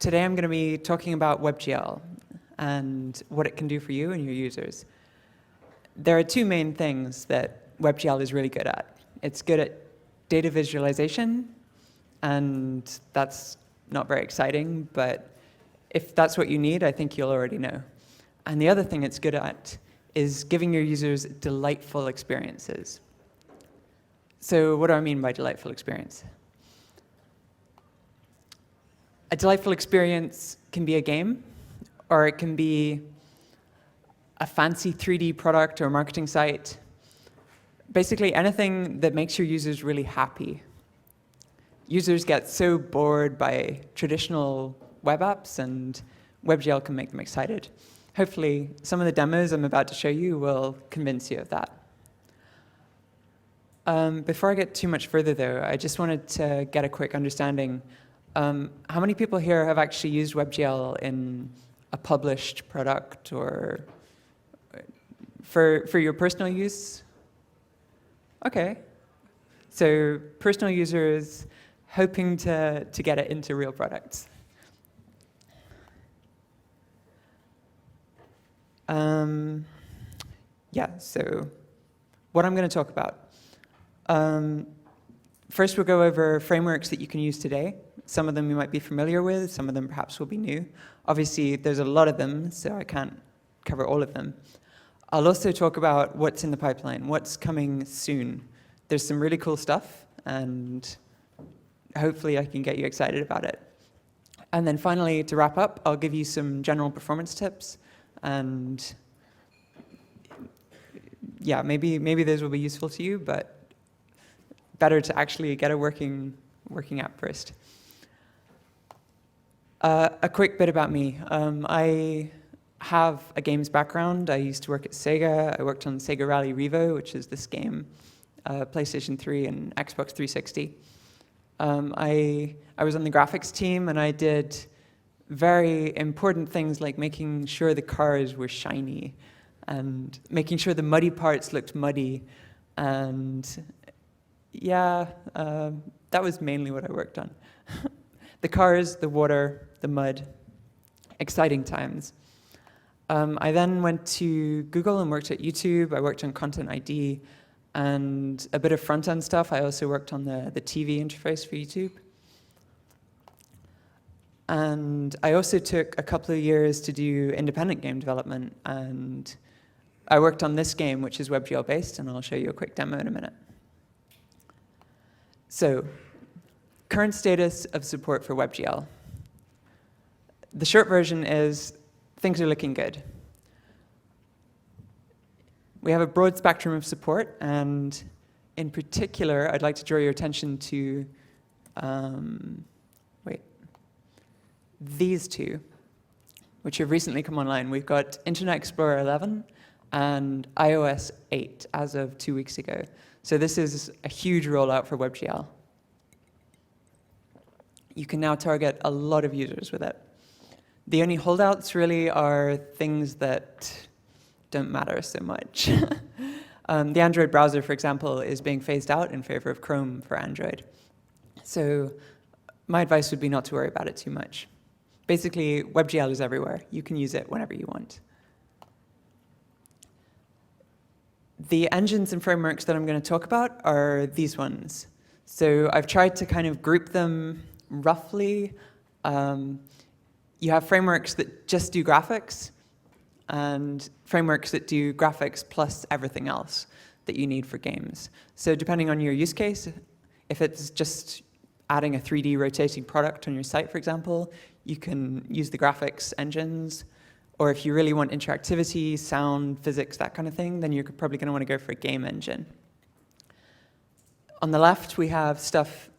Today I'm going to be talking about WebGL and what it can do for you and your users. There are two main things that WebGL is really good at. It's good at data visualization, and that's not very exciting, but if that's what you need, I think you'll already know. And the other thing it's good at is giving your users delightful experiences. So what do I mean by delightful experience? A delightful experience can be a game, or it can be a fancy 3D product or marketing site. Basically anything that makes your users really happy. Users get so bored by traditional web apps, and WebGL can make them excited. Hopefully, some of the demos I'm about to show you will convince you of that. Before I get too much further, though, I just wanted to get a quick understanding. How many people here have actually used WebGL in a published product or for your personal use? OK. So personal users hoping to get it into real products. Yeah, so what I'm going to talk about. First, we'll go over frameworks that you can use today. Some of them you might be familiar with, some of them perhaps will be new. Obviously, there's a lot of them, so I can't cover all of them. I'll also talk about what's in the pipeline, what's coming soon. There's some really cool stuff, and hopefully I can get you excited about it. And then finally, to wrap up, I'll give you some general performance tips, and yeah, maybe those will be useful to you, but better to actually get a working app first. A quick bit about me. I have a games background. I used to work at Sega. I worked on Sega Rally Revo, which is this game, PlayStation 3 and Xbox 360. I was on the graphics team, and I did very important things like making sure the cars were shiny and making sure the muddy parts looked muddy. And yeah, that was mainly what I worked on. The cars, the water, the mud, exciting times. I then went to Google and worked at YouTube. I worked on Content ID and a bit of front-end stuff. I also worked on the TV interface for YouTube. And I also took a couple of years to do independent game development. And I worked on this game, which is WebGL based, and I'll show you a quick demo in a minute. So, current status of support for WebGL. The short version is things are looking good. We have a broad spectrum of support, and in particular, I'd like to draw your attention to these two, which have recently come online. We've got Internet Explorer 11 and iOS 8 as of 2 weeks ago. So this is a huge rollout for WebGL. You can now target a lot of users with it. The only holdouts really are things that don't matter so much. The Android browser, for example, is being phased out in favor of Chrome for Android. So my advice would be not to worry about it too much. Basically, WebGL is everywhere. You can use it whenever you want. The engines and frameworks that I'm going to talk about are these ones. So I've tried to kind of group them roughly. You have frameworks that just do graphics, and frameworks that do graphics plus everything else that you need for games. So depending on your use case, if it's just adding a 3D rotating product on your site, for example, you can use the graphics engines. Or if you really want interactivity, sound, physics, that kind of thing, then you're probably going to want to go for a game engine. On the left, we have stuff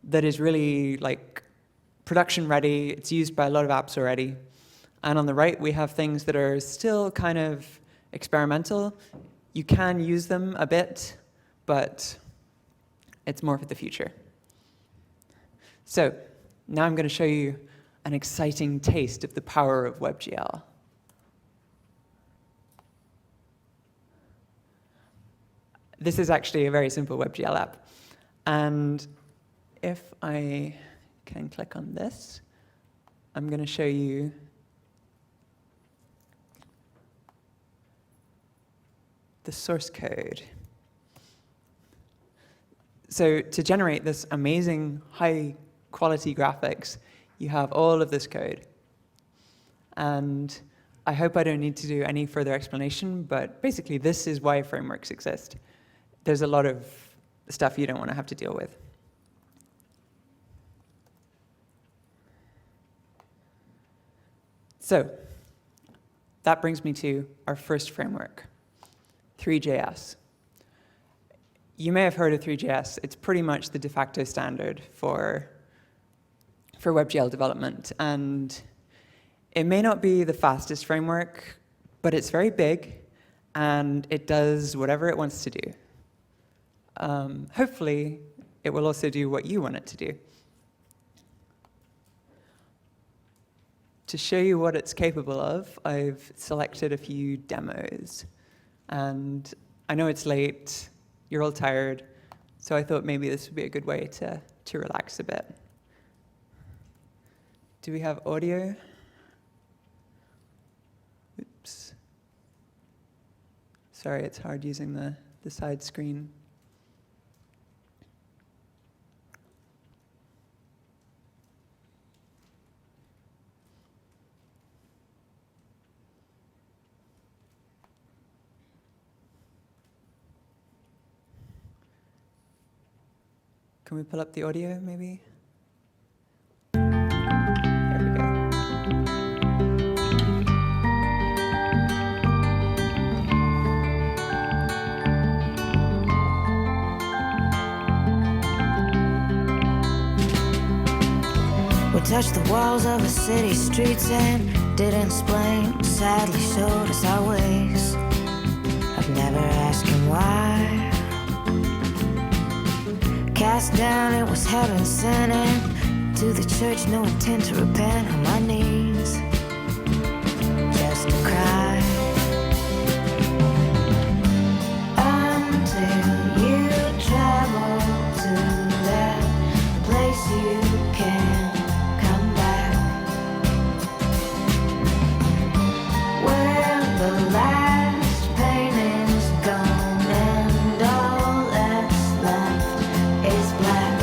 that is really like production ready. It's used by a lot of apps already. And on the right, we have things that are still kind of experimental. You can use them a bit, but it's more for the future. So now I'm going to show you an exciting taste of the power of WebGL. This is actually a very simple WebGL app. And if I can click on this, I'm going to show you the source code. So to generate this amazing high-quality graphics, you have all of this code. And I hope I don't need to do any further explanation, but basically this is why frameworks exist. There's a lot of stuff you don't want to have to deal with. So that brings me to our first framework, Three.js. You may have heard of Three.js. It's pretty much the de facto standard for WebGL development. And it may not be the fastest framework, but it's very big, and it does whatever it wants to do. Hopefully, it will also do what you want it to do. To show you what it's capable of, I've selected a few demos. And I know it's late, you're all tired, so I thought maybe this would be a good way to relax a bit. Do we have audio? Oops. Sorry, it's hard using the side screen. Can we pull up the audio, maybe? There we go. We touched the walls of the city streets and didn't explain, sadly showed us our ways. I've never asked him why. Cast down, it was heaven sent, and to the church, no intent to repent. On my knees, just to cry. Until you travel to that place you can't come back, where the last pain is gone and all that's left is black.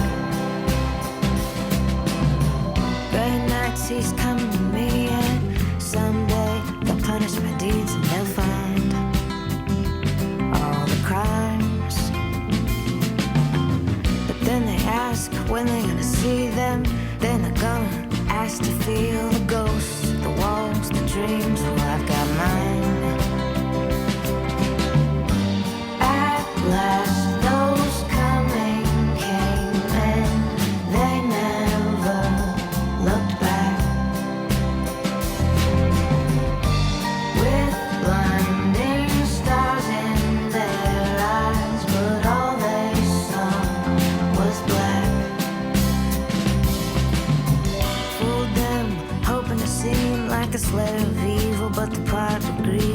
Gray nights, he's coming to me, and someday they'll punish my deeds and they'll find all the crimes. But then they ask when they're gonna see them. They're not gonna ask to feel the ghosts, the walls, the dreams. Well, I've got mine. At last, those coming came, and they never looked back. With blinding stars in their eyes, but all they saw was black. Fooled them, hoping to seem like a slayer of evil, but the part of greed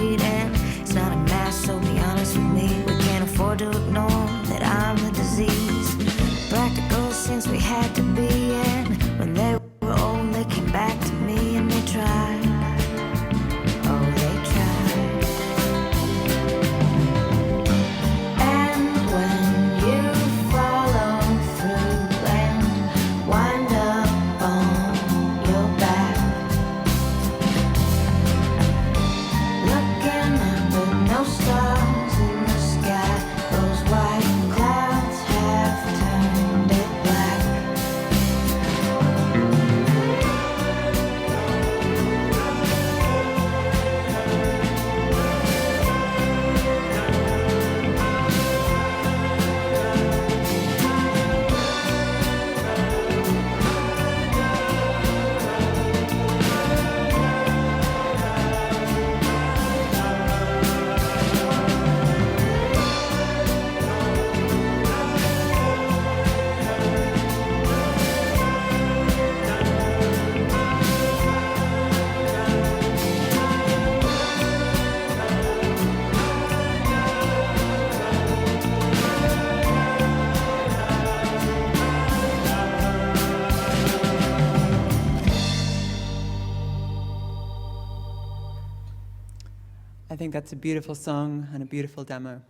think that's a beautiful song and a beautiful demo.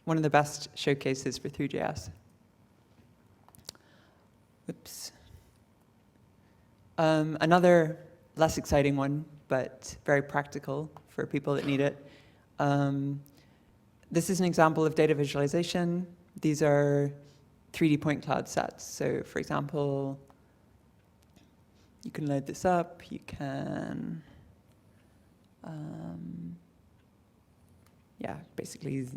One of the best showcases for Three.js. Oops. Another less exciting one, but very practical for people that need it. This is an example of data visualization. These are 3D point cloud sets. So for example, you can load this up. You can, yeah, basically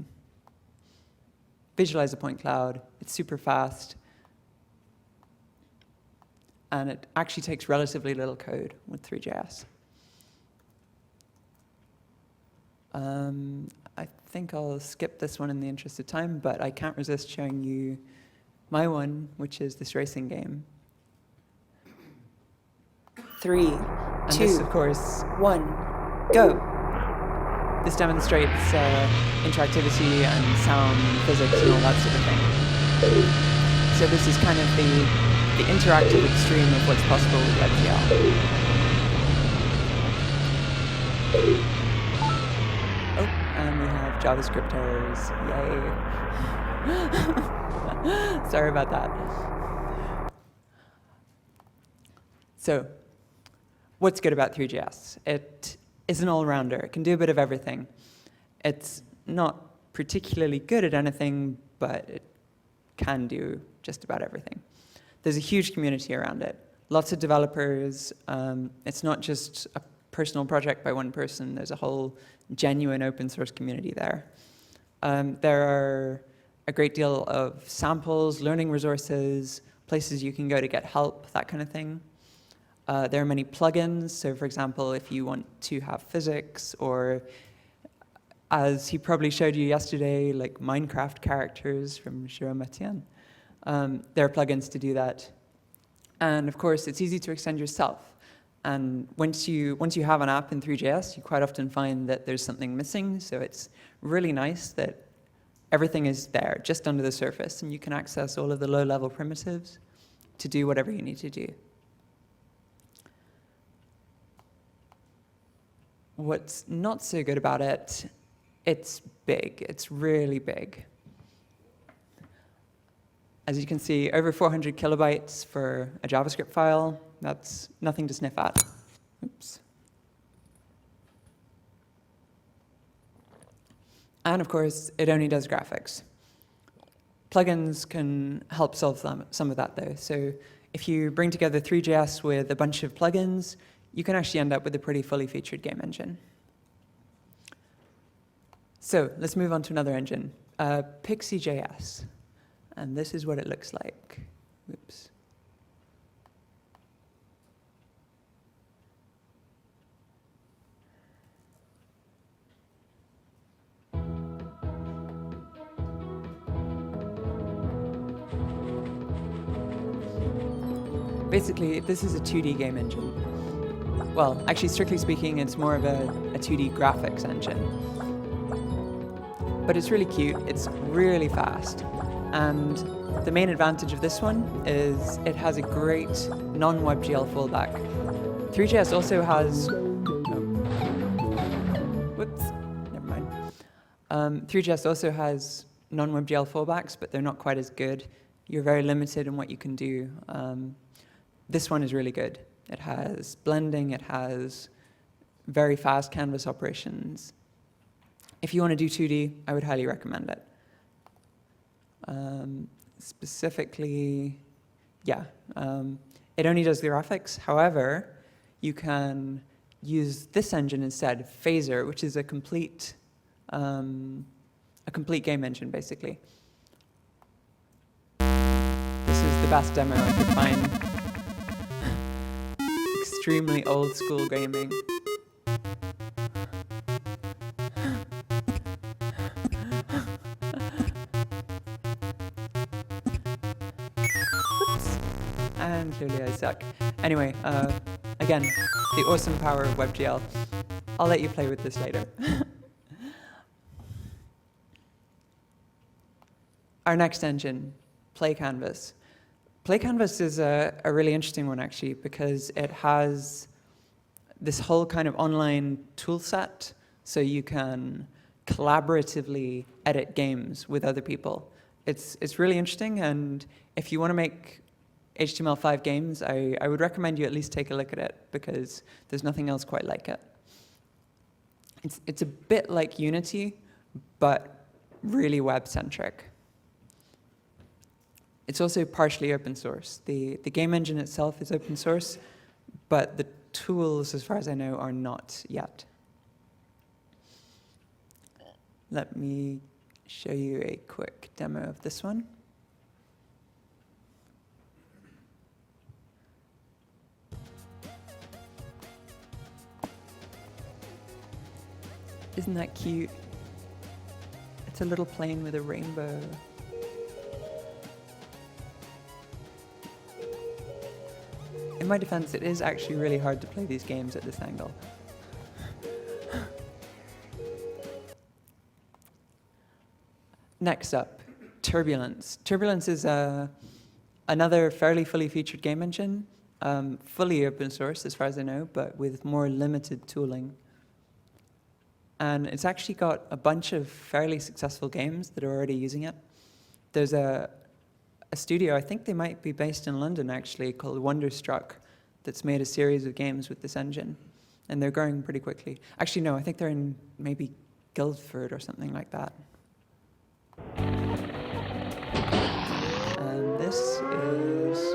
visualize a point cloud. It's super fast. And it actually takes relatively little code with Three.js. I think I'll skip this one in the interest of time, but I can't resist showing you my one, which is this racing game. 3, And 2, this, of course, 1, go. this demonstrates interactivity and sound, physics, and all that sort of thing. So this is kind of the interactive extreme of what's possible with WebGL. Oh, and we have JavaScript errors. Yay. Sorry about that. So, what's good about Three.js? It is an all-rounder. It can do a bit of everything. It's not particularly good at anything, but it can do just about everything. There's a huge community around it. Lots of developers. It's not just a personal project by one person. There's a whole genuine open source community there. There are a great deal of samples, learning resources, places you can go to get help, that kind of thing. There are many plugins. So for example, if you want to have physics, or as he probably showed you yesterday, like Minecraft characters from Jérôme Etienne, there are plugins to do that. And of course, it's easy to extend yourself. And once you have an app in Three.js, you quite often find that there's something missing. So it's really nice that everything is there, just under the surface, and you can access all of the low-level primitives to do whatever you need to do. What's not so good about it, it's big. It's really big. As you can see, over 400 kilobytes for a JavaScript file. That's nothing to sniff at. Oops. And of course, it only does graphics. Plugins can help solve some of that, though. So if you bring together Three.js with a bunch of plugins, you can actually end up with a pretty fully featured game engine. So let's move on to another engine, Pixi.js. And this is what it looks like. Oops. Basically, this is a 2D game engine. Well, actually, strictly speaking, it's more of a 2D graphics engine. But it's really cute, it's really fast. And the main advantage of this one is it has a great non-WebGL fallback. Three.js also has... whoops, never mind. Three.js also has non-WebGL fallbacks, but they're not quite as good. You're very limited in what you can do. This one is really good. It has blending, it has very fast canvas operations. If you want to do 2D, I would highly recommend it. Specifically, yeah, it only does the graphics. However, you can use this engine instead, Phaser, which is a complete game engine, basically. This is the best demo I could find. Extremely old school gaming. And clearly I suck. Anyway, again, the awesome power of WebGL. I'll let you play with this later. Our next engine, PlayCanvas. PlayCanvas is a really interesting one, actually, because it has this whole kind of online tool set so you can collaboratively edit games with other people. It's really interesting, and if you want to make HTML5 games, I would recommend you at least take a look at it, because there's nothing else quite like it. It's a bit like Unity, but really web-centric. It's also partially open source. The game engine itself is open source, but the tools, as far as I know, are not yet. Let me show you a quick demo of this one. Isn't that cute? It's a little plane with a rainbow. In my defense, it is actually really hard to play these games at this angle. Next up, Turbulence. Turbulence is another fairly fully featured game engine, fully open source as far as I know, but with more limited tooling. And it's actually got a bunch of fairly successful games that are already using it. There's a studio, I think they might be based in London actually, called Wonderstruck, that's made a series of games with this engine. And they're growing pretty quickly. Actually, no, I think they're in maybe Guildford or something like that. And this is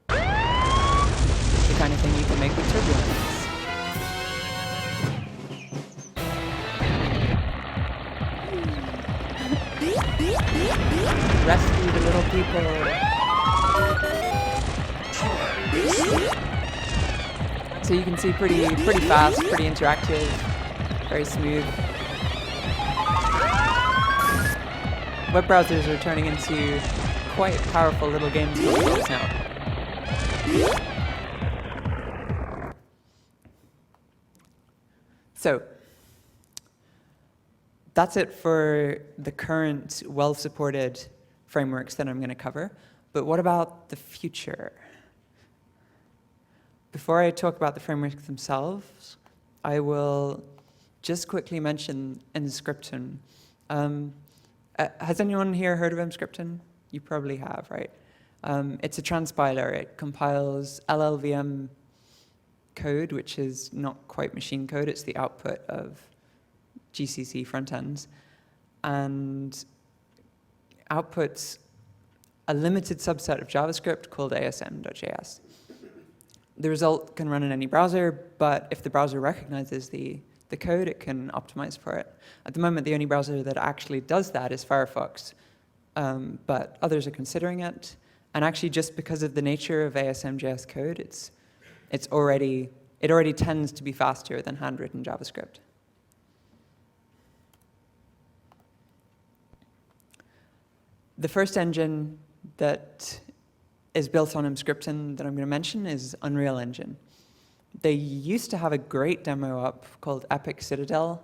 the kind of thing you can make with Turbulence. Rescue the little people. So you can see pretty fast, pretty interactive, very smooth. Web browsers are turning into quite powerful little games consoles now. So that's it for the current well-supported frameworks that I'm going to cover. But what about the future? Before I talk about the frameworks themselves, I will just quickly mention Emscripten. Has anyone here heard of Emscripten? You probably have, right? It's a transpiler. It compiles LLVM code, which is not quite machine code. It's the output of GCC front ends, and outputs a limited subset of JavaScript called asm.js. The result can run in any browser, but if the browser recognizes the code, it can optimize for it. At the moment, the only browser that actually does that is Firefox, but others are considering it. And actually, just because of the nature of asm.js code, it already tends to be faster than handwritten JavaScript. The first engine that is built on Emscripten that I'm going to mention is Unreal Engine. They used to have a great demo up called Epic Citadel,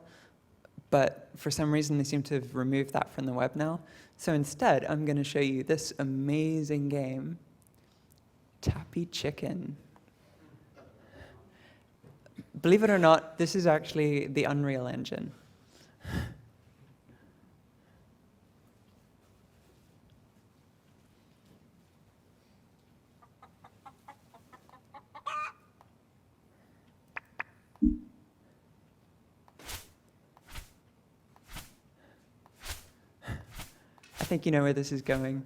but for some reason they seem to have removed that from the web now. So instead, I'm going to show you this amazing game, Tappy Chicken. Believe it or not, this is actually the Unreal Engine. I think you know where this is going.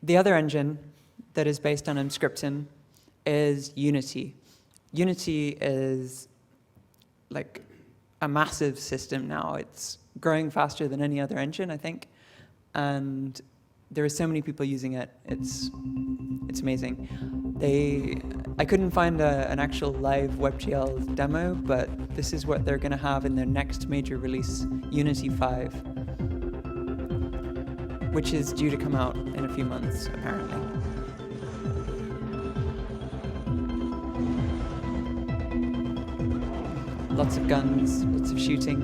The other engine that is based on Emscripten is Unity. Unity is like a massive system now. It's growing faster than any other engine, I think. And there are so many people using it. It's amazing. I couldn't find an actual live WebGL demo, but this is what they're going to have in their next major release, Unity 5, which is due to come out in a few months, apparently. Lots of guns, lots of shooting.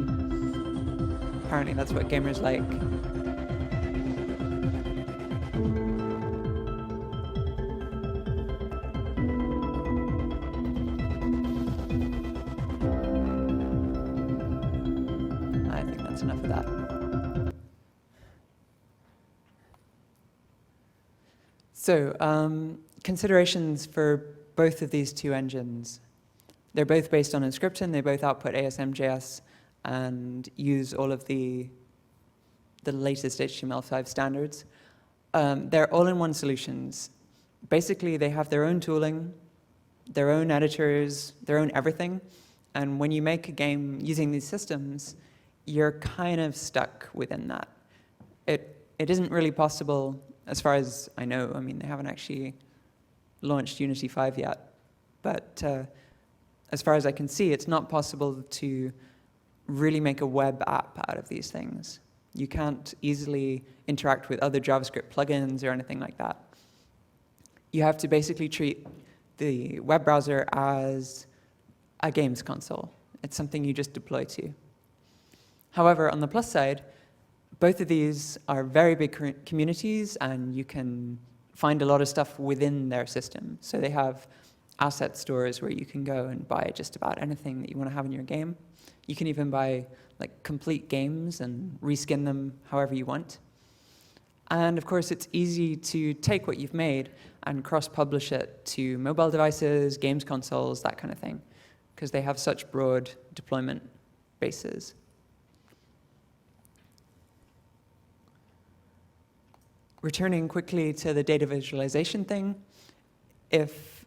Apparently that's what gamers like. that. So considerations for both of these two engines. They're both based on Inscription. They both output ASM.js and use all of the latest HTML5 standards. They're all-in-one solutions. Basically, they have their own tooling, their own editors, their own everything. And when you make a game using these systems, you're kind of stuck within that. It isn't really possible, as far as I know. I mean, they haven't actually launched Unity 5 yet. But as far as I can see, it's not possible to really make a web app out of these things. You can't easily interact with other JavaScript plugins or anything like that. You have to basically treat the web browser as a games console. It's something you just deploy to. However, on the plus side, both of these are very big communities, and you can find a lot of stuff within their system. So they have asset stores where you can go and buy just about anything that you want to have in your game. You can even buy like complete games and reskin them however you want. And of course, it's easy to take what you've made and cross-publish it to mobile devices, games consoles, that kind of thing, because they have such broad deployment bases. Returning quickly to the data visualization thing, if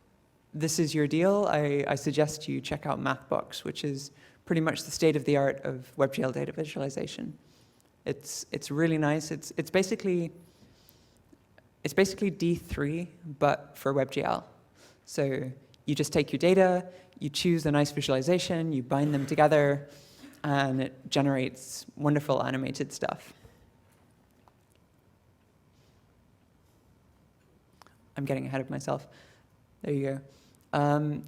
this is your deal, I suggest you check out Mathbox, which is pretty much the state-of-the-art of WebGL data visualization. It's really nice. It's basically D3, but for WebGL. So you just take your data, you choose a nice visualization, you bind them together, and it generates wonderful animated stuff. I'm getting ahead of myself. There you go.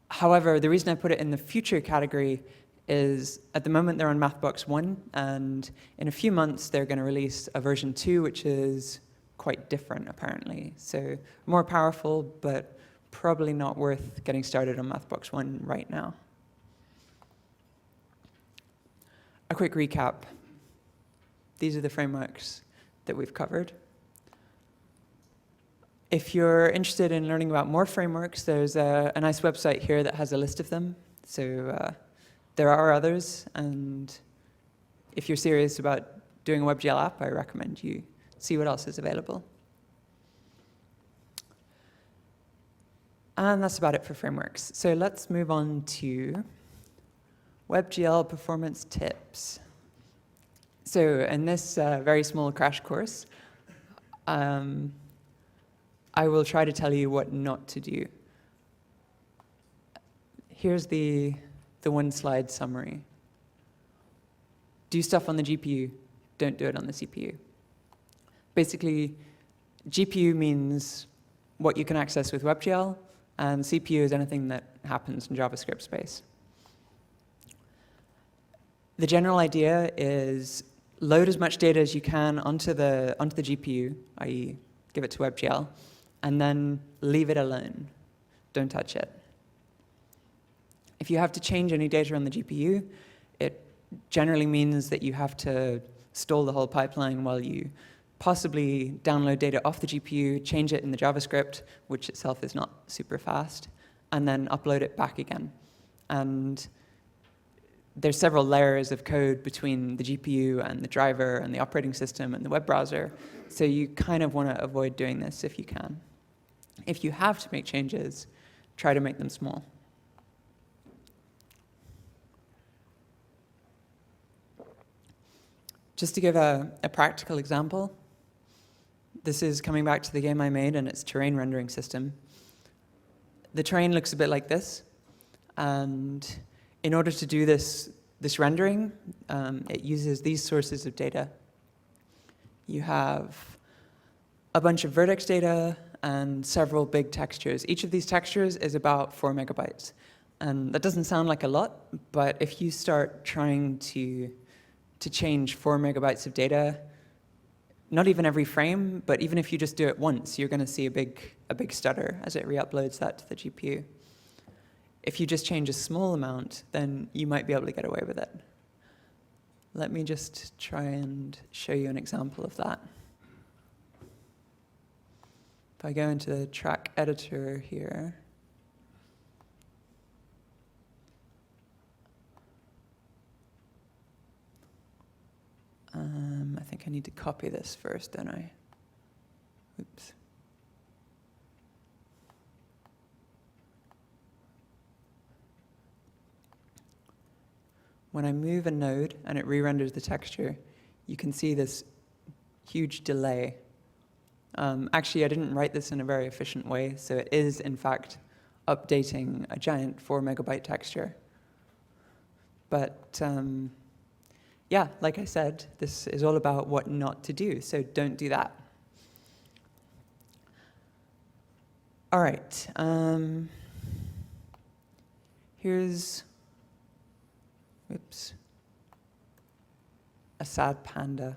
However, the reason I put it in the future category is at the moment they're on Mathbox 1, and in a few months they're going to release a version 2, which is quite different, apparently. So more powerful, but probably not worth getting started on Mathbox 1 right now. A quick recap. These are the frameworks that we've covered. If you're interested in learning about more frameworks, there's a nice website here that has a list of them. So there are others, and if you're serious about doing a WebGL app, I recommend you see what else is available. And that's about it for frameworks. So let's move on to WebGL performance tips. So in this very small crash course, I will try to tell you what not to do. Here's the one-slide summary. Do stuff on the GPU. Don't do it on the CPU. Basically, GPU means what you can access with WebGL, and CPU is anything that happens in JavaScript space. The general idea is load as much data as you can onto the GPU, i.e. give it to WebGL, and then leave it alone. Don't touch it. If you have to change any data on the GPU, it generally means that you have to stall the whole pipeline while you possibly download data off the GPU, change it in the JavaScript, which itself is not super fast, and then upload it back again. And there's several layers of code between the GPU and the driver and the operating system and the web browser, so you kind of want to avoid doing this if you can. If you have to make changes, try to make them small. Just to give a practical example, this is coming back to the game I made and its terrain rendering system. The terrain looks a bit like this, and in order to do this rendering, it uses these sources of data. You have a bunch of vertex data and several big textures. Each of these textures is about 4 megabytes. And that doesn't sound like a lot, but if you start trying to change 4 megabytes of data, not even every frame, but even if you just do it once, you're going to see a big stutter as it re-uploads that to the GPU. If you just change a small amount, then you might be able to get away with it. Let me just try and show you an example of that. If I go into the track editor here, I think I need to copy this first, don't I? Oops. When I move a node and it re-renders the texture, you can see this huge delay. Actually, I didn't write this in a very efficient way, so it is, in fact, updating a giant 4 megabyte texture. But yeah, like I said, this is all about what not to do, so don't do that. All right. Here's, oops, a sad panda.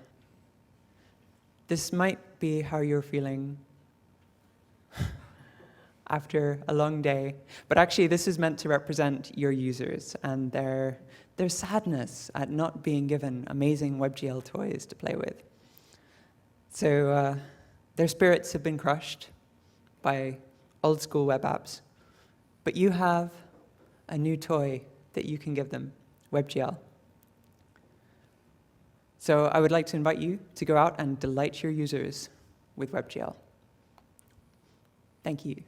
This might be how you're feeling after a long day, but actually this is meant to represent your users and their sadness at not being given amazing WebGL toys to play with. So their spirits have been crushed by old school web apps, but you have a new toy that you can give them, WebGL. So I would like to invite you to go out and delight your users with WebGL. Thank you.